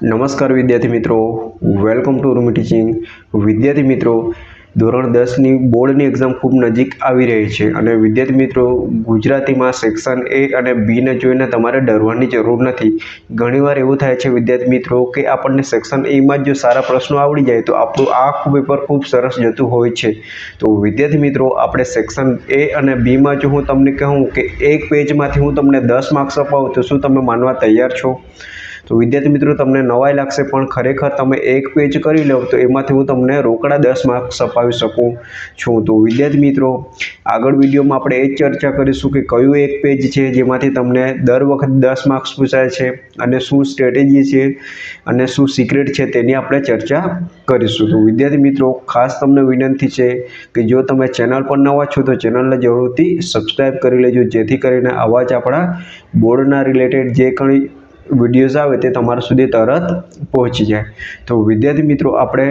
નમસ્કાર વિદ્યાર્થી મિત્રો, વેલકમ ટુ રૂમી ટીચિંગ. વિદ્યાર્થી મિત્રો, ધોરણ 10ની બોર્ડની એક્ઝામ ખૂબ નજીક આવી રહી છે અને વિદ્યાર્થી મિત્રો, ગુજરાતીમાં સેક્શન એ અને બીને જોઈને તમારે ડરવાની જરૂર નથી. ઘણીવાર એવું થાય છે વિદ્યાર્થી મિત્રો કે આપણને સેક્શન એમાં જ જો સારા પ્રશ્નો આવડી જાય તો આપણું આખું પેપર ખૂબ સરસ જતું હોય છે. તો વિદ્યાર્થી મિત્રો, આપણે સેક્શન એ અને બીમાં જો હું તમને કહું કે એક પેજમાંથી હું તમને 10 માર્ક્સ અપાવું તો શું તમે માનવા તૈયાર છો? તો વિદ્યાર્થી મિત્રો, તમને નવાઈ લાગશે પણ ખરેખર તમે એક પેજ કરી લો તો એમાંથી હું તમને રોકડા 10 માર્ક્સ અપાવી શકું છું. તો વિદ્યાર્થી મિત્રો, આગળ વિડીયોમાં આપણે એ જ ચર્ચા કરીશું કે કયું એક પેજ છે જેમાંથી તમને દર વખત 10 માર્ક્સ પૂછાય છે અને શું સ્ટ્રેટેજી છે અને શું સિક્રેટ છે તેની આપણે ચર્ચા કરીશું. તો વિદ્યાર્થી મિત્રો, ખાસ તમને વિનંતી છે કે જો તમે ચેનલ પર નવા છો તો ચેનલને જરૂરથી સબસ્ક્રાઈબ કરી લેજો, જેથી કરીને આવા જ આપણા બોર્ડના રિલેટેડ જે કંઈ વિડીયોઝ આવે તે તમારા સુધી તરત પહોંચી જાય. તો વિદ્યાર્થી મિત્રો, આપણે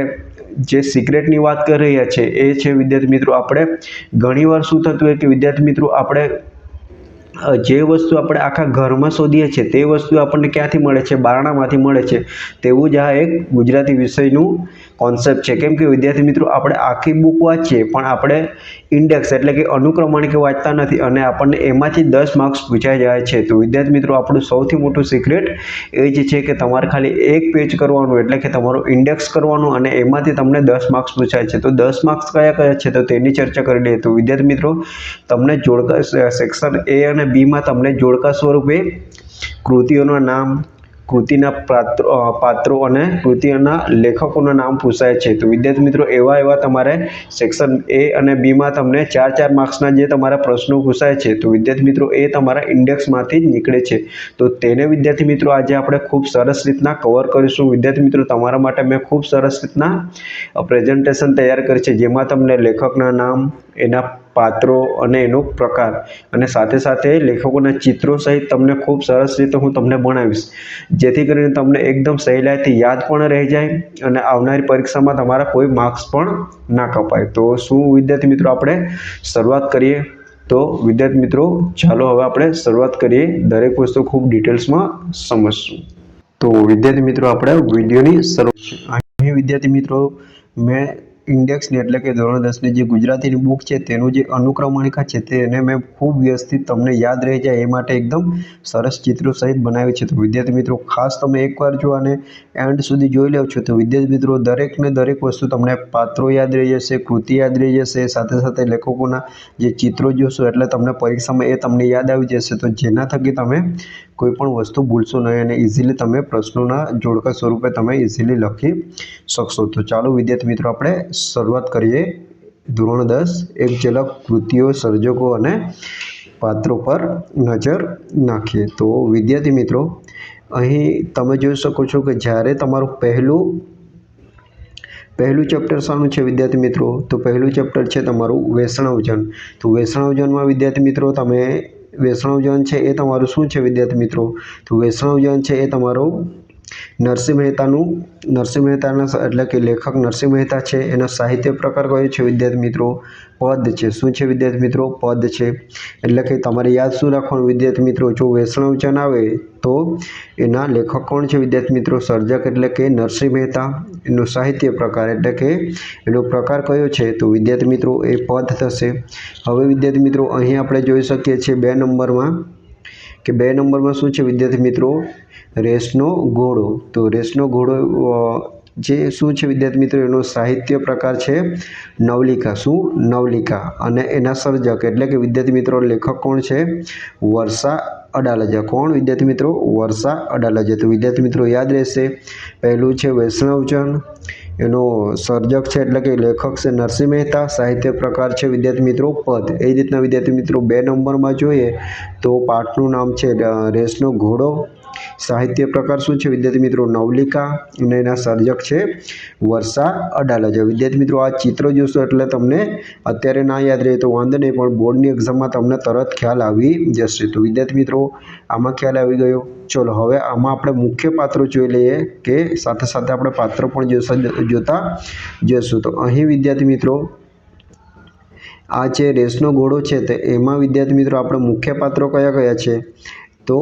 જે સિક્રેટની વાત કરી રહ્યા છે એ છે વિદ્યાર્થી મિત્રો, આપણે ઘણીવાર શું થતું હોય કે વિદ્યાર્થી મિત્રો, આપણે જે વસ્તુ આપણે આખા ઘરમાં શોધીએ છીએ તે વસ્તુ આપણને ક્યાંથી મળે છે? બારણામાંથી મળે છે. તેવું જ આ એક ગુજરાતી વિષયનું કોન્સેપ્ટ છે. કેમ કે વિદ્યાર્થી મિત્રો, આપણે આખી બુક વાંચીએ પણ આપણે ઇન્ડેક્સ એટલે કે અનુક્રમણિકા વાંચતા નથી અને આપણને એમાંથી 10 માર્ક્સ પૂછાઈ જાય છે. તો વિદ્યાર્થી મિત્રો, આપણું સૌથી મોટું સિક્રેટ એ જ છે કે તમારે ખાલી એક પેજ કરવાનું એટલે કે તમારું ઇન્ડેક્સ કરવાનું અને એમાંથી તમને 10 માર્ક્સ પૂછાય છે. તો 10 માર્ક્સ કયા કયા છે તો તેની ચર્ચા કરી લઈએ. તો વિદ્યાર્થી મિત્રો, તમને જોડકા સેક્શન એ અને બીમાં તમને જોડકા સ્વરૂપે કૃતિઓના નામ, કૃતિના પાત્રો અને કૃતિઓના લેખકોના નામ પૂછાય છે. તો વિદ્યાર્થી મિત્રો, એવા તમારે સેક્શન એ અને બીમાં તમને 4 માર્ક્સના જે તમારા પ્રશ્નો પૂછાય છે તો વિદ્યાર્થી મિત્રો, એ તમારા ઇન્ડેક્સમાંથી જ નીકળે છે. તો તેને વિદ્યાર્થી મિત્રો આજે આપણે ખૂબ સરસ રીતના કવર કરીશું. વિદ્યાર્થી મિત્રો, તમારા માટે મેં ખૂબ સરસ રીતના પ્રેઝન્ટેશન તૈયાર કરી છે, જેમાં તમને લેખકના નામ, એના પાત્રો અને એનો પ્રકાર અને સાથે સાથે લેખકોના ચિત્રો સહિત તમને ખૂબ સરસ રીતે હું તમને ભણાવીશ, જેથી કરીને તમને એકદમ સહેલાઈથી યાદ પણ રહી જાય અને આવનારી પરીક્ષામાં તમારા કોઈ માર્ક્સ પણ ના કપાય. તો શું વિદ્યાર્થી મિત્રો, આપણે શરૂઆત કરીએ? તો વિદ્યાર્થી મિત્રો, ચાલો હવે આપણે શરૂઆત કરીએ. દરેક વસ્તુ ખૂબ ડિટેલ્સમાં સમજશું. તો વિદ્યાર્થી મિત્રો, આપણે વિડીયોની શરૂઆત. અહીં વિદ્યાર્થી મિત્રો, મેં ઇન્ડેક્સની એટલે કે ધોરણ 10ની જે ગુજરાતીની બુક છે તેનું જે અનુક્રમણિકા છે તેને મેં ખૂબ વ્યવસ્થિત તમને યાદ રહી જાય એ માટે એકદમ સરસ ચિત્રો સહિત બનાવી છે. તો વિદ્યાર્થી મિત્રો, ખાસ તમે એકવાર જો આને એન્ડ સુધી જોઈ લો છો તો વિદ્યાર્થી મિત્રો, દરેકને દરેક વસ્તુ તમને પાત્રો યાદ રહી જશે, કૃતિ યાદ રહી જશે, સાથે સાથે લેખકોના જે ચિત્રો જોશો એટલે તમને પરીક્ષામાં એ તમને યાદ આવી જશે. તો જેના થકી તમે કોઈ પણ વસ્તુ ભૂલશો નહીં અને ઇઝીલી તમે પ્રશ્નોના જોડકા સ્વરૂપે તમે ઇઝીલી લખી શકશો. તો ચાલો વિદ્યાર્થી મિત્રો, આપણે શરૂઆત કરીએ. ધોરણ 10 એક ઝલક કૃતિઓ, સર્જકો અને પાત્રો પર નજર નાખીએ. તો વિદ્યાર્થી મિત્રો, અહીં તમે જોઈ શકો છો કે જ્યારે તમારું પહેલું ચેપ્ટર શાનું છે વિદ્યાર્થી મિત્રો? તો પહેલું ચેપ્ટર છે તમારું વૈષ્ણવજન. તો વૈષ્ણવજનમાં વિદ્યાર્થી મિત્રો, તમે વૈષ્ણવજન છે એ તમારું શું છે વિદ્યાર્થી મિત્રો? તો વૈષ્ણવજન છે એ તમારું નરસિંહ મહેતાના એટલે કે લેખક નરસિંહ મહેતા છે. એનો સાહિત્ય પ્રકાર કયો છે વિદ્યાર્થી મિત્રો? પદ છે. શું છે વિદ્યાર્થી મિત્રો? પદ છે. એટલે કે તમારે યાદ શું રાખવાનું વિદ્યાર્થી મિત્રો? જો વૈષ્ણવજન આવે તો એના લેખક કોણ છે વિદ્યાર્થી મિત્રો? સર્જક એટલે કે નરસિંહ મહેતા. એનો સાહિત્ય પ્રકાર એટલે કે એનો પ્રકાર કયો છે? તો વિદ્યાર્થી મિત્રો, એ પદ થશે. હવે વિદ્યાર્થી મિત્રો, અહીં આપણે જોઈ શકીએ છીએ 2 નંબરમાં કે 2 નંબરમાં શું છે વિદ્યાર્થી મિત્રો? રેસનો ઘોડો. તો રેસનો ઘોડો જે શું છે વિદ્યાર્થી મિત્રો? એનો સાહિત્ય પ્રકાર છે નવલિકા. શું? નવલિકા. અને એના સર્જક એટલે કે વિદ્યાર્થી મિત્રો, લેખક કોણ છે? વર્ષા અડાલજા. કોણ વિદ્યાર્થી મિત્રો? વર્ષા અડાલજા. તો વિદ્યાર્થી મિત્રો, યાદ રહેશે. પહેલું છે વૈષ્ણવજન, એનો સર્જક છે એટલે કે લેખક છે નરસિંહ મહેતા, સાહિત્ય પ્રકાર છે વિદ્યાર્થી મિત્રો પદ. એ જ રીતના વિદ્યાર્થી મિત્રો 2 નંબરમાં જોઈએ તો પાઠનું નામ છે રેસનો ઘોડો. સાહિત્ય પ્રકાર શું છે વિદ્યાર્થી મિત્રો? નવલિકા. અને એના સર્જક છે વર્ષા અડાલજા. વિદ્યાર્થી મિત્રો, આ ચિત્રો જોશો એટલે તમને અત્યારે ના યાદ રહે તો વાંધો નહીં, પણ બોર્ડની એક્ઝામમાં તમને તરત ખ્યાલ આવી જશે. તો વિદ્યાર્થી મિત્રો, આમાં ખ્યાલ આવી ગયો. ચલો હવે આમાં આપણે મુખ્ય પાત્રો જોઈ લઈએ કે સાથે સાથે આપણે પાત્રો પણ જોતા જશું. તો અહીં વિદ્યાર્થી મિત્રો, આ જે રેસનો ઘોડો છે તે એમાં વિદ્યાર્થી મિત્રો આપણે મુખ્ય પાત્રો કયા કયા છે? તો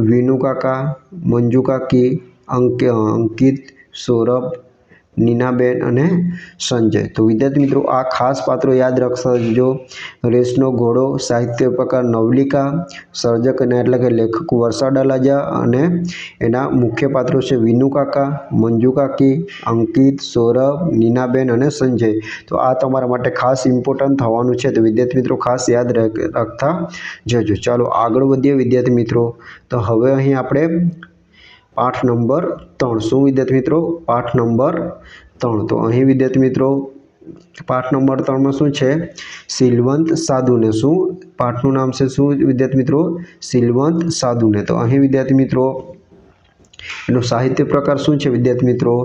વિનુ કાકા, મંજુ કાકી અંકિત, સૌરભ, નીનાબેન અને સંજય. તો વિદ્યાર્થી મિત્રો આ ખાસ પાત્રો યાદ રાખજો. રેસનો ઘોડો સાહિત્ય પ્રકાર નવલિકા, સર્જક એટલે કે લેખક વર્ષા ડલાજા અને એના મુખ્ય પાત્રો છે વિનુ કાકા, મંજુ કાકી, અંકિત, સૌરભ, નીનાબેન અને સંજય. તો આ તમારા માટે ખાસ ઇમ્પોર્ટન્ટ થવાનું છે. તો વિદ્યાર્થી મિત્રો ખાસ યાદ રાખતા જજો. ચાલો આગળ વધીએ વિદ્યાર્થી મિત્રો. તો હવે અહીં આપણે પાઠ નંબર 3. શું વિદ્યાર્થી મિત્રો? પાઠ નંબર 3. તો અહીં વિદ્યાર્થી મિત્રો પાઠ નંબર 3માં શું છે? સિલવંત સાધુને. શું પાઠનું નામ છે? શું વિદ્યાર્થી મિત્રો? સિલવંત સાધુને. તો અહીં વિદ્યાર્થી મિત્રો એનો સાહિત્ય પ્રકાર શું છે વિદ્યાર્થી મિત્રો?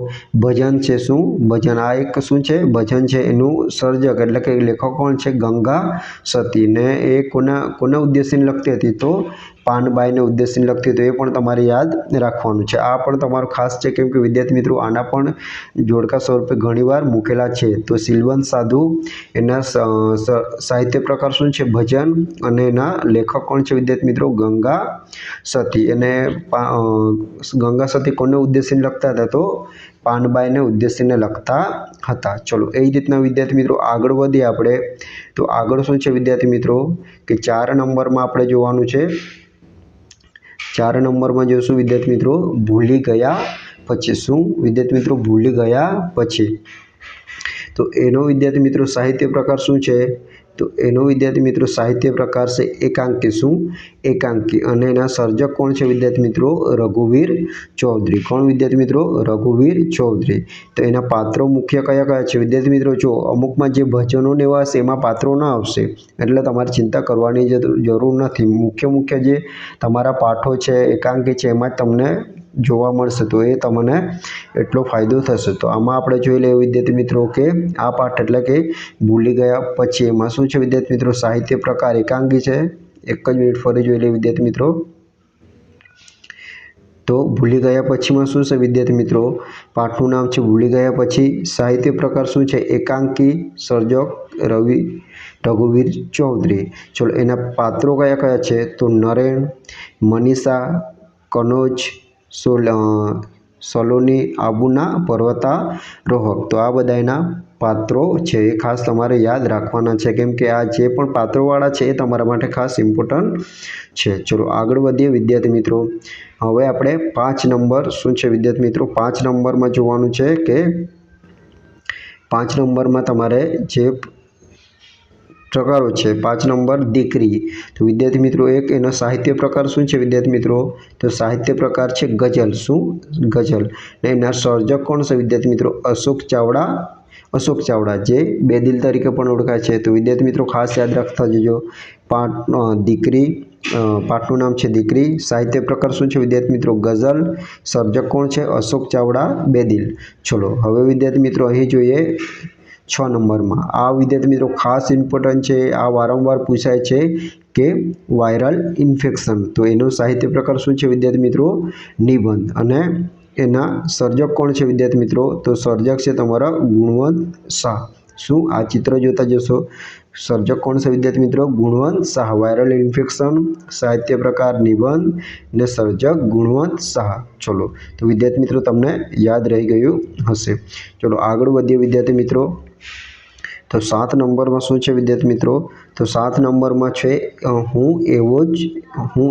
ભજન છે. શું ભજન? આ એક શું છે? ભજન છે. એનું સર્જક એટલે કે લેખક કોણ છે? ગંગા સતી. ને એ કોના ઉદ્દેશીને લખતી હતી? તો પાનબાઈને ઉદ્દેશીને લખતી. તો એ પણ તમારે યાદ રાખવાનું છે. આ પણ તમારું ખાસ છે, કેમ કે વિદ્યાર્થી મિત્રો આના પણ જોડકા સ્વરૂપે ઘણીવાર મૂકેલા છે. તો સિલવંત સાધુ એના સાહિત્ય પ્રકાર શું છે? ભજન. અને એના લેખક કોણ છે વિદ્યાર્થી મિત્રો? ગંગા સતી. એને ગંગા સતી કોને ઉદ્દેશીને લખતા હતા? તો પાનબાઈને ઉદ્દેશીને લખતા હતા. ચલો એ જ રીતના વિદ્યાર્થી મિત્રો આગળ વધીએ આપણે. તો આગળ શું છે વિદ્યાર્થી મિત્રો? કે 4 નંબરમાં આપણે જોવાનું છે. 4 નંબરમાં જોશું વિદ્યાર્થી મિત્રો ભૂલી ગયા પછી. શું વિદ્યાર્થી મિત્રો? ભૂલી ગયા પછી. તો એનો વિદ્યાર્થી મિત્રો સાહિત્ય પ્રકાર શું છે? તો એનો વિદ્યાર્થી મિત્રો સાહિત્ય પ્રકાર છે એકાંકી. શું? એકાંકી. અને એના સર્જક કોણ છે વિદ્યાર્થી મિત્રો? રઘુવીર ચૌધરી. કોણ વિદ્યાર્થી મિત્રો? રઘુવીર ચૌધરી. તો એના પાત્રો મુખ્ય કયા કયા છે વિદ્યાર્થી મિત્રો? જો અમુકમાં જે ભજનો ને એવા હશે એમાં પાત્રો ના આવશે, એટલે તમારે ચિંતા કરવાની જરૂર નથી. મુખ્ય જે તમારા પાઠો છે એકાંકી છે એમાં જ તમને જોવા મળશે. તો એ તમને એટલો ફાયદો થશે. તો આમાં આપણે જોઈ લઈએ વિદ્યાર્થી મિત્રો કે આ પાઠ એટલે કે ભૂલી ગયા પછી એમાં શું છે વિદ્યાર્થી મિત્રો? સાહિત્ય પ્રકાર એકાંકી છે. એક જ મિનિટ ફરી જોઈ લઈએ વિદ્યાર્થી મિત્રો. તો ભૂલી ગયા પછીમાં શું છે વિદ્યાર્થી મિત્રો? પાઠનું નામ છે ભૂલી ગયા પછી. સાહિત્ય પ્રકાર શું છે? એકાંકી. સર્જક રઘુવીર ચૌધરી. ચલો એના પાત્રો કયા કયા છે? તો નરેન, મનીષા, કનોજ, સલોની, આબુના પર્વતારોહક. તો આ બધા એના પાત્રો છે. એ ખાસ તમારે યાદ રાખવાના છે, કેમ કે આ જે પણ પાત્રોવાળા છે એ તમારા માટે ખાસ ઇમ્પોર્ટન્ટ છે. ચલો આગળ વધીએ વિદ્યાર્થી મિત્રો. હવે આપણે 5 નંબર શું છે વિદ્યાર્થી મિત્રો? 5 નંબરમાં જોવાનું છે કે 5 નંબરમાં તમારે જે પ્રકારો છે. 5 નંબર દીકરી. તો વિદ્યાર્થી મિત્રો એક એનો સાહિત્ય પ્રકાર શું છે વિદ્યાર્થી મિત્રો? તો સાહિત્ય પ્રકાર છે ગઝલ. શું? ગઝલ. ને એના સર્જક કોણ છે વિદ્યાર્થી મિત્રો? અશોક ચાવડા જે બેદિલ તરીકે પણ ઓળખાય છે. તો વિદ્યાર્થી મિત્રો ખાસ યાદ રાખતા જજો. દીકરી. પાઠનું નામ છે દીકરી. સાહિત્ય પ્રકાર શું છે વિદ્યાર્થી મિત્રો? ગઝલ. સર્જક કોણ છે? અશોક ચાવડા બેદિલ. ચલો હવે વિદ્યાર્થી મિત્રો અહીં જોઈએ 6 નંબરમાં. આ વિદ્યાર્થી મિત્રો ખાસ ઇમ્પોર્ટન્ટ છે. આ વારંવાર પૂછાય છે કે વાયરલ ઇન્ફેક્શન. તો એનો સાહિત્ય પ્રકાર શું છે વિદ્યાર્થી મિત્રો? નિબંધ. અને એના સર્જક કોણ છે વિદ્યાર્થી મિત્રો? તો સર્જક છે તમારા ગુણવંત શાહ. શું? આ ચિત્ર જોતા જશો. સર્જક કોણ છે વિદ્યાર્થી મિત્રો? ગુણવંત શાહ. વાયરલ ઇન્ફેક્શન, સાહિત્ય પ્રકાર નિબંધ ને સર્જક ગુણવંત શાહ. ચલો તો વિદ્યાર્થી મિત્રો તમને યાદ રહી ગયું હશે. ચલો આગળ વધીએ વિદ્યાર્થી મિત્રો. તો 7 નંબરમાં શું છે વિદ્યાર્થી મિત્રો? તો 7 નંબરમાં છે હું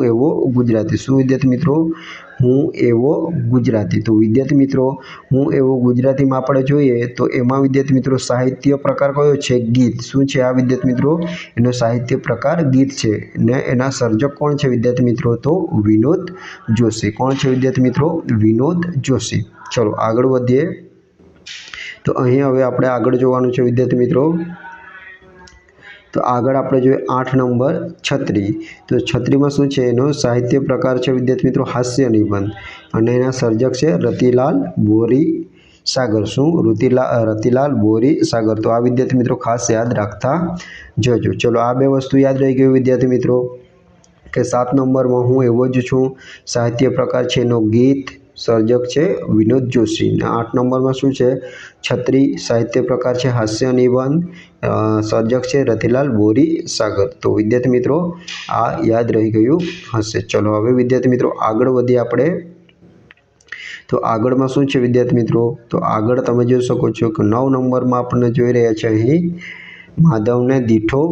એવો ગુજરાતી. શું વિદ્યાર્થી મિત્રો? હું એવો ગુજરાતી. તો વિદ્યાર્થી મિત્રો હું એવો ગુજરાતીમાં આપણે જોઈએ તો એમાં વિદ્યાર્થી મિત્રો સાહિત્ય પ્રકાર કયો છે? ગીત. શું છે આ વિદ્યાર્થી મિત્રો? એનો સાહિત્ય પ્રકાર ગીત છે. ને એના સર્જક કોણ છે વિદ્યાર્થી મિત્રો? તો વિનોદ જોશી. કોણ છે વિદ્યાર્થી મિત્રો? વિનોદ જોશી. ચલો આગળ વધીએ. તો અહીં હવે આપણે આગળ જોવાનું છે વિદ્યાર્થી મિત્રો. તો આગળ આપણે જોઈએ 8 નંબર છત્રી. તો છત્રીમાં શું છે? એનો સાહિત્ય પ્રકાર છે વિદ્યાર્થી મિત્રો હાસ્ય નિબંધ. અને એના સર્જક છે રતિલાલ બોરી સાગર. શું? રતિલાલ બોરી સાગર. તો આ વિદ્યાર્થી મિત્રો ખાસ યાદ રાખતા જજો. ચલો આ બે વસ્તુ યાદ રહી ગઈ વિદ્યાર્થી મિત્રો કે 7 નંબરમાં હું એવો જ છું. સાહિત્ય પ્રકાર છે એનો ગીત. સર્જક છે વિનોદ જોશી. 8 નંબરમાં શું છે? છત્રી. સાહિત્ય પ્રકાર છે હાસ્ય નિબંધ. સર્જક છે રતિલાલ બોરી સાગર. તો વિદ્યાર્થી મિત્રો આ યાદ રહી ગયું હશે. ચલો હવે વિદ્યાર્થી મિત્રો આગળ વધીએ આપણે. તો આગળમાં શું છે વિદ્યાર્થી મિત્રો? તો આગળ તમે જોઈ શકો છો કે 9 નંબરમાં આપણને જોઈ રહ્યા છે અહીં માધવને દીઠો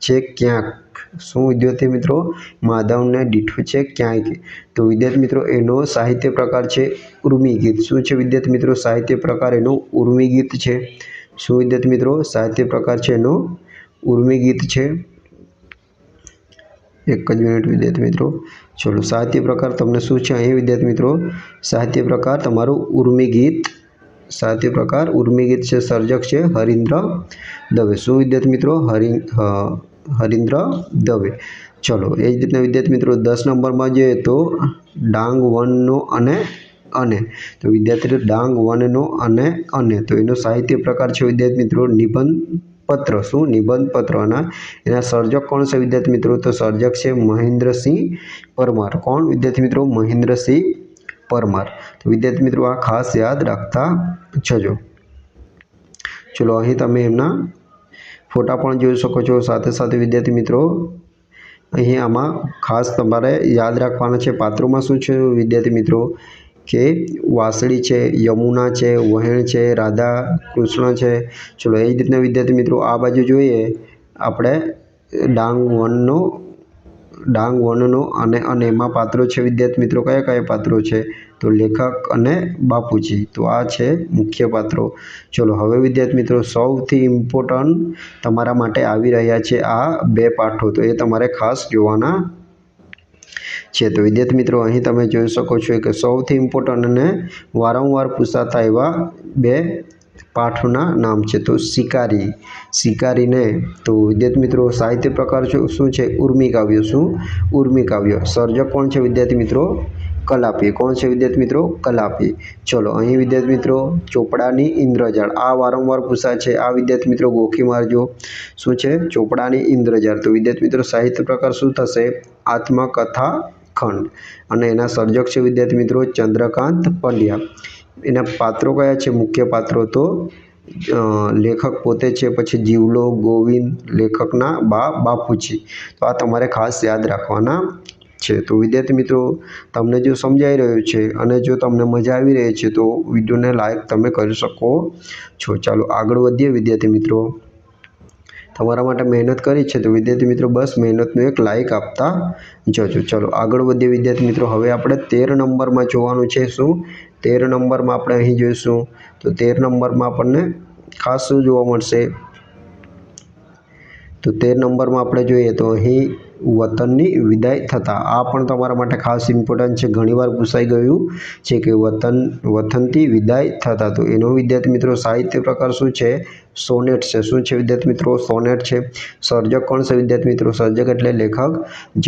છે ક્યાંક. શું વિદ્યાર્થી મિત્રો? માધવને દીઠો છે ક્યાંક. તો વિદ્યાર્થી મિત્રો એનો સાહિત્ય પ્રકાર છે ઉર્મી ગીત. શું છે વિદ્યાર્થી મિત્રો? સાહિત્ય પ્રકાર એનો ઉર્મી ગીત છે. શું વિદ્યાર્થી મિત્રો? સાહિત્ય પ્રકાર છે એનો ઉર્મી ગીત છે. એક જ મિનિટ વિદ્યાર્થી મિત્રો. ચલો સાહિત્ય પ્રકાર તમને શું છે અહીં વિદ્યાર્થી મિત્રો? સાહિત્ય પ્રકાર તમારું ઉર્મી ગીત. સાહિત્ય પ્રકાર ઉર્મી ગીત છે. સર્જક છે હરીન્દ્ર દવે. શું વિદ્યાર્થી મિત્રો? હરીન્દ્ર દવે. ચલો એ જ રીતના વિદ્યાર્થી મિત્રો 10 નંબરમાં જોઈએ તો ડાંગ વનનો અને તો વિદ્યાર્થી ડાંગ વનનો અને તો એનો સાહિત્ય પ્રકાર છે વિદ્યાર્થી મિત્રો નિબંધ પત્ર. શું? નિબંધ પત્ર. અને એના સર્જક કોણ છે વિદ્યાર્થી મિત્રો? તો સર્જક છે મહેન્દ્રસિંહ પરમાર. કોણ વિદ્યાર્થી મિત્રો? મહેન્દ્રસિંહ પરમાર. તો વિદ્યાર્થી મિત્રો આ ખાસ યાદ રાખતા જજો. ચલો અહીં તમે એમના ફોટા પણ જોઈ શકો છો. સાથે સાથે વિદ્યાર્થી મિત્રો અહીં આમાં ખાસ તમારે યાદ રાખવાના છે પાત્રોમાં શું છે વિદ્યાર્થી મિત્રો કે વાસળી છે, યમુના છે, વહેણ છે, રાધા કૃષ્ણ છે. ચલો એ જ રીતના વિદ્યાર્થી મિત્રો આ બાજુ જોઈએ આપણે ડાંગ વનનો અને એમાં પાત્રો છે વિદ્યાર્થી મિત્રો કયા કયા પાત્રો છે? તો લેખક અને બાપુજી. તો આ છે મુખ્ય પાત્રો. ચલો હવે વિદ્યાર્થી મિત્રો સૌથી ઇમ્પોર્ટન્ટ તમારા માટે આવી રહ્યા છે આ 2 પાઠો. તો એ તમારે ખાસ જોવાના છે. તો વિદ્યાર્થી મિત્રો અહીં તમે જોઈ શકો છો કે સૌથી ઇમ્પોર્ટન્ટ અને વારંવાર પૂછાતા એવા 2 પાઠોના નામ છે. તો શિકારીને તો વિદ્યાર્થી મિત્રો સાહિત્ય પ્રકાર શું છે? ઉર્મી કાવ્ય. શું? ઉર્મી કાવ્ય. સર્જક કોણ છે વિદ્યાર્થી મિત્રો? કલાપી. કોણ છે વિદ્યાર્થી મિત્રો? કલાપી. ચલો અહીં વિદ્યાર્થી મિત્રો ચોપડાની ઇન્દ્રજાળ. આ વારંવાર પૂછાય છે. આ વિદ્યાર્થી મિત્રો ગોખી મારજો. શું છે? ચોપડાની ઇન્દ્રજાળ. તો વિદ્યાર્થી મિત્રો સાહિત્ય પ્રકાર શું થશે? આત્મકથા ખંડ. અને એના સર્જક છે વિદ્યાર્થી મિત્રો ચંદ્રકાંત પંડ્યા. એના પાત્રો કયા છે? મુખ્ય પાત્રો તો લેખક પોતે છે, પછી જીવલો, ગોવિંદ, લેખકના બાપુજી. તો આ તમારે ખાસ યાદ રાખવાના છે. તો વિદ્યાર્થી મિત્રો તમને જો સમજાઈ રહ્યું છે અને જો તમને મજા આવી રહી છે તો વિડીયોને લાઈક તમે કરી શકો છો. ચાલો આગળ વધીએ વિદ્યાર્થી મિત્રો. તમારા માટે મહેનત કરી છે તો વિદ્યાર્થી મિત્રો બસ મહેનતનું એક લાઈક આપતા જજો. ચલો આગળ વધીએ વિદ્યાર્થી મિત્રો. હવે આપણે 13 નંબરમાં જોવાનું છે. શું? 13 નંબરમાં આપણે અહીં જોઈશું તો 13 નંબરમાં આપણને ખાસ શું જોવા મળશે? તો 13 નંબરમાં આપણે જોઈએ તો અહીં વતનની વિદાય થતાં. આ પણ તમારા માટે ખાસ ઇમ્પોર્ટન્ટ છે. ઘણીવાર પૂછાઈ ગયું છે કે વતનથી વિદાય થતાં. તો એનો વિદ્યાર્થી મિત્રો સાહિત્ય પ્રકાર શું છે? સોનેટ છે. શું છે વિદ્યાર્થી મિત્રો? સોનેટ છે. સર્જક કોણ છે વિદ્યાર્થી મિત્રો? સર્જક એટલે લેખક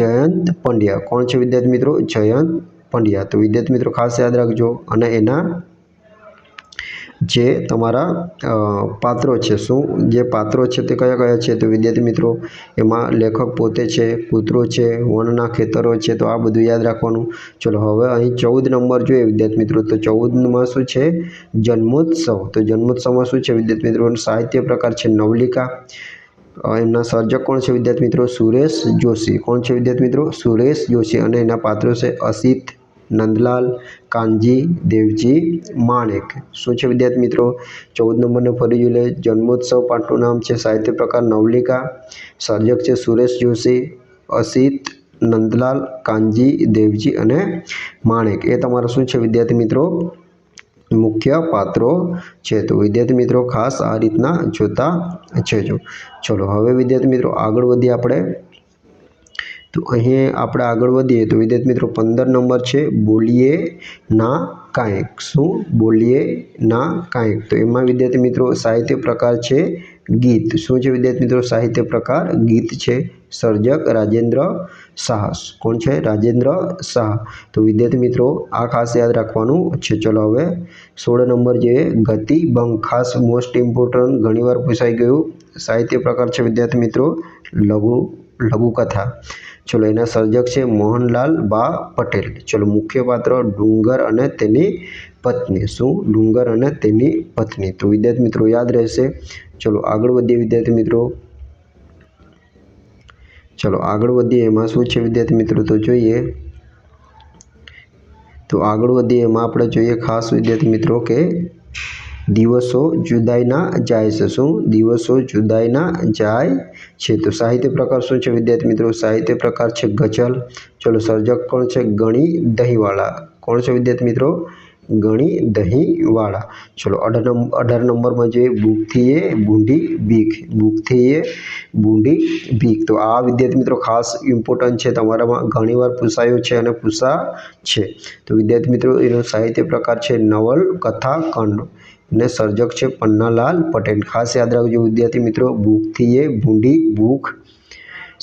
જયંત પંડ્યા. કોણ છે વિદ્યાર્થી મિત્રો? જયંત પંડ્યા. તો વિદ્યાર્થી મિત્રો ખાસ યાદ રાખજો. અને એના જે તમારા પાત્રો છે શું જે પાત્રો છે તે કયા કયા છે? તો વિદ્યાર્થી મિત્રો એમાં લેખક પોતે છે, કૂતરો છે, વનના ખેતરો છે. તો આ બધું યાદ રાખવાનું. ચલો હવે અહીં 14 નંબર જોઈએ વિદ્યાર્થી મિત્રો. તો 14માં શું છે? જન્મોત્સવ. તો જન્મોત્સવમાં શું છે વિદ્યાર્થી મિત્રો? સાહિત્ય પ્રકાર છે નવલિકા. એમના સર્જક કોણ છે વિદ્યાર્થી મિત્રો? સુરેશ જોશી. કોણ છે વિદ્યાર્થી મિત્રો? સુરેશ જોશી. અને એના પાત્રો છે અસિત, નંદલાલ, કાનજી, દેવજી, માણેક. શું છે વિદ્યાર્થી મિત્રો? 14 નંબરને ફરી જોઈ લે. જન્મોત્સવ પાઠનું નામ છે સાહિત્ય પ્રકાર નવલિકા. સર્જક છે સુરેશ જોશી, અસિત, નંદલાલ, કાનજી, દેવજી અને માણેક. એ તમારા શું છે વિદ્યાર્થી મિત્રો? મુખ્ય પાત્રો છે. તો વિદ્યાર્થી મિત્રો ખાસ આ રીતના જોતા જજો. ચલો હવે વિદ્યાર્થી મિત્રો આગળ વધીએ આપણે. તો અહીં આપણે આગળ વધીએ તો વિદ્યાર્થી મિત્રો 15 નંબર છે બોલીએ ના કાંઈક. શું? બોલીએ ના કાંઈક. તો એમાં વિદ્યાર્થી મિત્રો સાહિત્ય પ્રકાર છે ગીત. શું છે વિદ્યાર્થી મિત્રો? સાહિત્ય પ્રકાર ગીત છે. સર્જક રાજેન્દ્ર શાહ. કોણ છે? રાજેન્દ્ર શાહ. તો વિદ્યાર્થી મિત્રો આ ખાસ યાદ રાખવાનું છે. ચલો હવે 16 નંબર જોઈએ ગતિભંગ. ખાસ મોસ્ટ ઇમ્પોર્ટન્ટ ઘણીવાર પૂછાઈ ગયું. સાહિત્ય પ્રકાર છે વિદ્યાર્થી મિત્રો લઘુકથા. ચલો એના સર્જક છે મોહનલાલ બા પટેલ. ચલો મુખ્ય પાત્ર ડુંગર અને તેની પત્ની. શું? ડુંગર અને તેની પત્ની. તો વિદ્યાર્થી મિત્રો યાદ રહેશે. ચલો આગળ વધીએ વિદ્યાર્થી મિત્રો. ચલો આગળ વધીએ એમાં શું છે વિદ્યાર્થી મિત્રો? તો જોઈએ તો આગળ વધીએ એમાં આપણે જોઈએ ખાસ વિદ્યાર્થી મિત્રો કે દિવસો જુદાઈના જાય છે. શું? દિવસો જુદાઈના જાય છે. તો સાહિત્ય પ્રકાર શું છે વિદ્યાર્થી મિત્રો? સાહિત્ય પ્રકાર છે ગઝલ. ચલો, સર્જક કોણ છે? ગણી દહીંવાળા. કોણ છે વિદ્યાર્થી મિત્રો? ગણી દહીંવાળા. ચલો, 18 નંબરમાં જોઈએ ભૂખથી એ બૂંઢી બીક. ભૂખથી એ બૂંઢી બીક. તો આ વિદ્યાર્થી મિત્રો ખાસ ઇમ્પોર્ટન્ટ છે, તમારામાં ઘણીવાર પૂછાયો છે અને પૂછા છે. તો વિદ્યાર્થી મિત્રો એનો સાહિત્ય પ્રકાર છે નવલકથા ખંડ અને સર્જક છે પન્નાલાલ પટેલ. ખાસ યાદ રાખજો વિદ્યાર્થી મિત્રો, ભૂખથી એ બૂંઢી ભૂખ.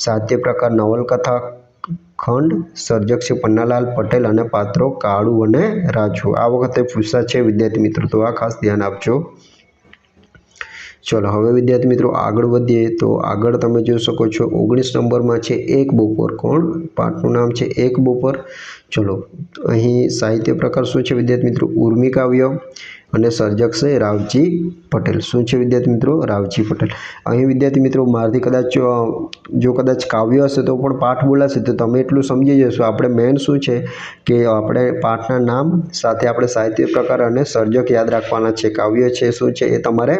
સાહિત્ય પ્રકાર નવલકથા ખંડ. સર્જક છે પન્નાલાલ પટેલ અને પાત્રો કાળુ અને રાજુ. આ વખતે પૂછા છે વિદ્યાર્થી મિત્રો, તો આ ખાસ ધ્યાન આપજો. ચલો, હવે વિદ્યાર્થી મિત્રો આગળ વધીએ. તો આગળ તમે જોઈ શકો છો 19 નંબરમાં છે એક બપોર. કોણ? પાઠનું નામ છે એક બપોર. ચલો, અહીં સાહિત્ય પ્રકાર શું છે વિદ્યાર્થી મિત્રો? ઉર્મી કાવ્ય અને સર્જક છે રાવજી પટેલ. શું છે વિદ્યાર્થી મિત્રો? રાવજી પટેલ. અહીં વિદ્યાર્થી મિત્રો મારાથી કદાચ જો કદાચ કાવ્ય હશે તો પણ પાઠ બોલાશે, તો તમે એટલું સમજી જશો. આપણે મેન શું છે કે આપણે પાઠના નામ સાથે આપણે સાહિત્ય પ્રકાર અને સર્જક યાદ રાખવાના છે. કાવ્ય છે શું છે એ તમારે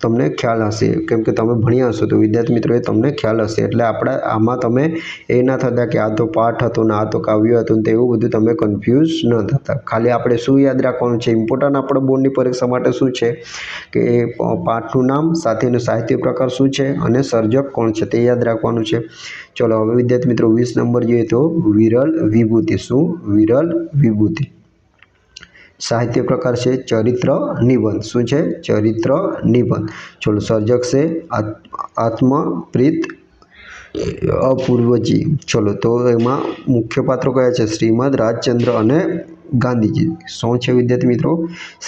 તમને ખ્યાલ હશે, કેમ કે તમે ભણ્યા હશો તો વિદ્યાર્થી મિત્રો એ તમને ખ્યાલ હશે. એટલે આપણે આમાં તમે એ ના થતા કે આ તો પાઠ હતો ને આ તો કાવ્ય હતું ને એવું બધું તમે કન્ફ્યુઝ ન થતા. ખાલી આપણે શું યાદ રાખવાનું છે, ઇમ્પોર્ટન્ટ આપણે બોર્ડની પરીક્ષા માટે શું છે કે પાઠનું નામ સાથેનો સાહિત્ય પ્રકાર શું છે અને સર્જક કોણ છે તે યાદ રાખવાનું છે. ચલો, હવે વિદ્યાર્થી મિત્રો 20 નંબર જોઈએ તો વિરલ વિભૂતિ. શું? વિરલ વિભૂતિ. સાહિત્ય પ્રકાર છે ચરિત્ર નિબંધ. શું છે? ચરિત્ર નિબંધ. ચલો, સર્જક છે આત્મપ્રીત અપૂર્વજી. ચલો, તો એમાં મુખ્ય પાત્રો કયા છે? શ્રીમદ રાજચંદ્ર અને ગાંધીજી. શું છે વિદ્યાર્થી મિત્રો?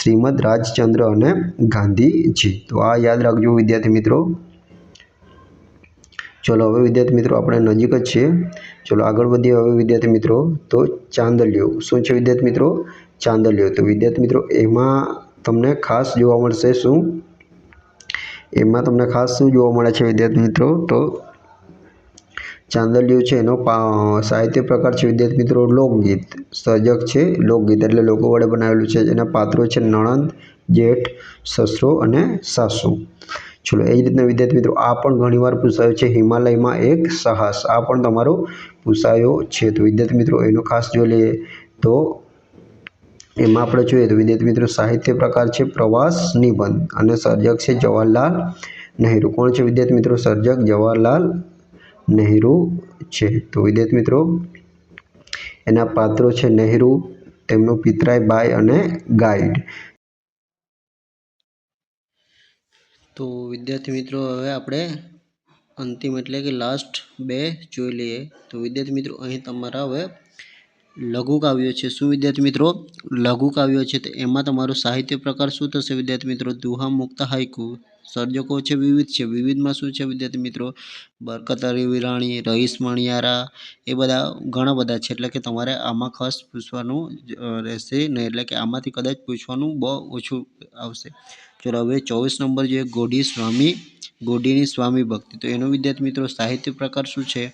શ્રીમદ રાજચંદ્ર અને ગાંધીજી. તો આ યાદ રાખજો વિદ્યાર્થી મિત્રો. ચલો, હવે વિદ્યાર્થી મિત્રો આપણે નજીક જ છીએ. ચલો, આગળ વધીએ હવે વિદ્યાર્થી મિત્રો. તો ચાંદલિયો. શું છે વિદ્યાર્થી મિત્રો? ચાંદલિયો. તો વિદ્યાર્થી મિત્રો એમાં તમને ખાસ જોવા મળશે શું? એમાં તમને ખાસ શું જોવા મળે છે વિદ્યાર્થી મિત્રો? તો ચાંદલિયો છે એનો સાહિત્ય પ્રકાર છે વિદ્યાર્થી મિત્રો લોકગીત. સર્જક છે લોકગીત એટલે લોકો વડે બનાવેલું છે. એના પાત્રો છે નણંદ, જેઠ, સસરો અને સાસુ. ચલો, એ જ રીતના વિદ્યાર્થી મિત્રો આ પણ ઘણીવાર પૂછાયો છે હિમાલયમાં એક સાહસ. આ પણ તમારો પૂછાયો છે. તો વિદ્યાર્થી મિત્રો એનો ખાસ જોઈ લઈએ. તો એમાં આપણે જોઈએ તો વિદ્યાર્થી મિત્રો સાહિત્ય પ્રકાર છે પ્રવાસ નિબંધ અને સર્જક છે જવાહરલાલ નહેરુ. કોણ છે વિદ્યાર્થી મિત્રો? સર્જક જવાહરલાલ નહેરુ છે. તો વિદ્યાર્થી મિત્રો એના પાત્રો છે નહેરુ, તેમનો પિતરાઈ બાઈ અને ગાઈડ. તો વિદ્યાર્થી મિત્રો હવે આપણે અંતિમ એટલે કે લાસ્ટ બે જોઈ લઈએ. તો વિદ્યાર્થી મિત્રો અહીં તમારા હવે લઘુ કાવ્યો છે. શું વિદ્યાર્થી મિત્રો? લઘુ કાવ્યો છે. તો એમાં તમારો સાહિત્ય પ્રકાર શું થશે વિદ્યાર્થી મિત્રો? દુહા મુક્ત હાઈકુ. સર્જકો છે વિવિધ છે. વિવિધમાં શું છે વિદ્યાર્થી મિત્રો? બરકત અલી વિરાણી, રઈસ મણિયારા, એ બધા ઘણા બધા છે. એટલે કે તમારે આમાં ખાસ પૂછવાનું રહેશે નહીં, એટલે કે આમાંથી કદાચ પૂછવાનું બહુ ઓછું આવશે. ચલો, હવે 24 નંબર જોઈએ ગોડીની સ્વામી ભક્તિ. તો એનો વિદ્યાર્થી મિત્રો સાહિત્ય પ્રકાર શું છે?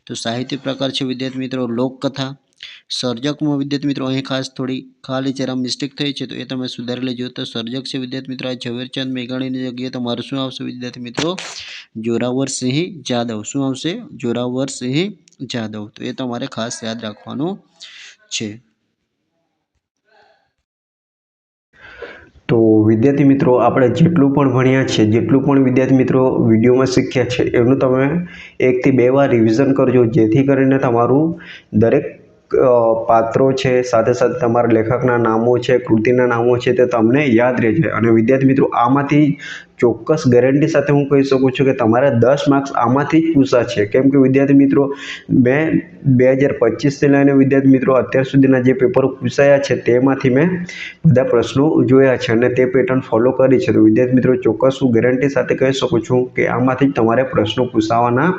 તો સાહિત્ય પ્રકાર છે વિદ્યાર્થી મિત્રો લોકકથા. સર્જકમાં વિદ્યાર્થી મિત્રો અહીં ખાસ થોડી ખાલી જરા મિસ્ટેક થઈ છે, તો એ તમે સુધારી લેજો. તો સર્જક છે વિદ્યાર્થી મિત્રો આ ઝવેરચંદ મેઘાણીની જગ્યાએ તમારું શું આવશે વિદ્યાર્થી મિત્રો? જોરાવરસિંહ જાદવ. શું આવશે? જોરાવરસિંહ જાદવ. તો એ તમારે ખાસ યાદ રાખવાનું છે. તો વિદ્યાર્થી મિત્રો આપણે જેટલું પણ ભણ્યા છે, જેટલું પણ વિદ્યાર્થી મિત્રો વિડીયોમાં શીખ્યા છે એનું તમે 1 થી 2 વાર રિવિઝન કરજો, જેથી કરીને તમારું દરેક પાત્રો છે, સાથે સાથે તમારા લેખકના નામો છે, કૃતિના નામો છે તે તમને યાદ રહે છે. અને વિદ્યાર્થી મિત્રો આમાંથી ચોક્કસ ગેરંટી સાથે હું કહી શકું છું કે તમારે 10 માર્ક્સ આમાંથી જ પૂછા છે. કેમ કે વિદ્યાર્થી મિત્રો મેં 2025થી લઈને વિદ્યાર્થી મિત્રો અત્યાર સુધીના જે પેપરો પૂછાયા છે તેમાંથી મેં બધા પ્રશ્નો જોયા છે અને તે પેટર્ન ફોલો કરી છે. તો વિદ્યાર્થી મિત્રો ચોક્કસ હું ગેરંટી સાથે કહી શકું છું કે આમાંથી જ તમારે પ્રશ્નો પૂછાવાના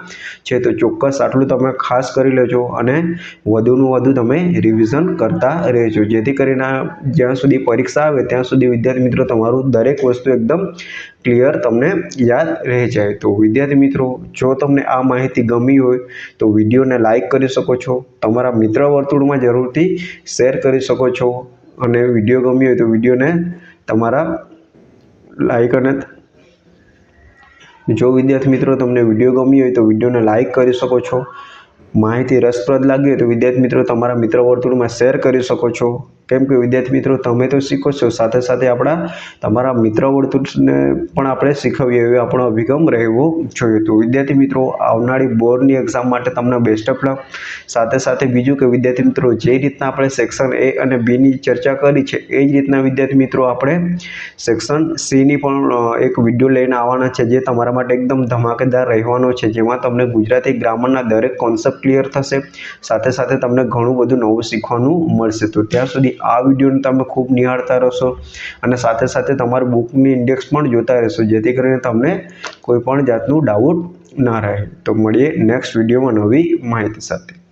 છે. તો ચોક્કસ આટલું તમે ખાસ કરી લેજો અને વધુનું વધુ તમે રિવિઝન કરતા રહેજો, જેથી કરીને જ્યાં સુધી પરીક્ષા આવે ત્યાં સુધી વિદ્યાર્થી મિત્રો તમારું દરેક વસ્તુ એકદમ ક્લિયર તમને યાદ રહી જાય. તો વિદ્યાર્થી મિત્રો, જો તમને આ માહિતી ગમી હોય તો વિડીયોને લાઈક કરી શકો છો, તમારા મિત્ર વર્તુળમાં જરૂરથી શેર કરી શકો છો અને વિડીયો ગમ્યો હોય તો વિડીયોને તમારા લાઈક અને જો વિદ્યાર્થી મિત્રો તમને વિડીયો ગમ્યો હોય તો વિડીયોને લાઈક કરી શકો છો. માહિતી રસપ્રદ લાગી હોય તો વિદ્યાર્થી મિત્રો તમારા મિત્ર વર્તુળમાં શેર કરી શકો છો. કેમ કે વિદ્યાર્થી મિત્રો તમે તો શીખો છો, સાથે સાથે તમારા મિત્ર વર્તુળને પણ આપણે શીખવીએ એવો આપણો અભિગમ રહેવો જોઈએ. તો વિદ્યાર્થી મિત્રો, આવનારી બોર્ડની એક્ઝામ માટે તમને બેસ્ટ ઓફ લક. સાથે સાથે બીજું કે વિદ્યાર્થી મિત્રો, જે રીતના આપણે સેક્શન A અને B ની ચર્ચા કરી છે એ જ રીતના વિદ્યાર્થી મિત્રો આપણે સેક્શન C ની પણ એક વિડીયો લઈને આવવાના છે, જે તમારા માટે એકદમ ધમાકેદાર રહેવાનો છે, જેમાં તમને ગુજરાતી ગ્રામરના દરેક કોન્સેપ્ટ ક્લિયર થશે. સાથે સાથે તમને ઘણું બધું નવું શીખવાનું મળશે. તો ત્યાં સુધી આ વિડીયોને તમે ખૂબ નિહાળતા રહેશો અને સાથે સાથે તમારી બુકની ઇન્ડેક્સ પણ જોતા રહેશો, જેથી કરીને તમને કોઈ પણ જાતનું ડાઉટ ના રહે. તો મળીએ નેક્સ્ટ વિડીયોમાં નવી માહિતી સાથે.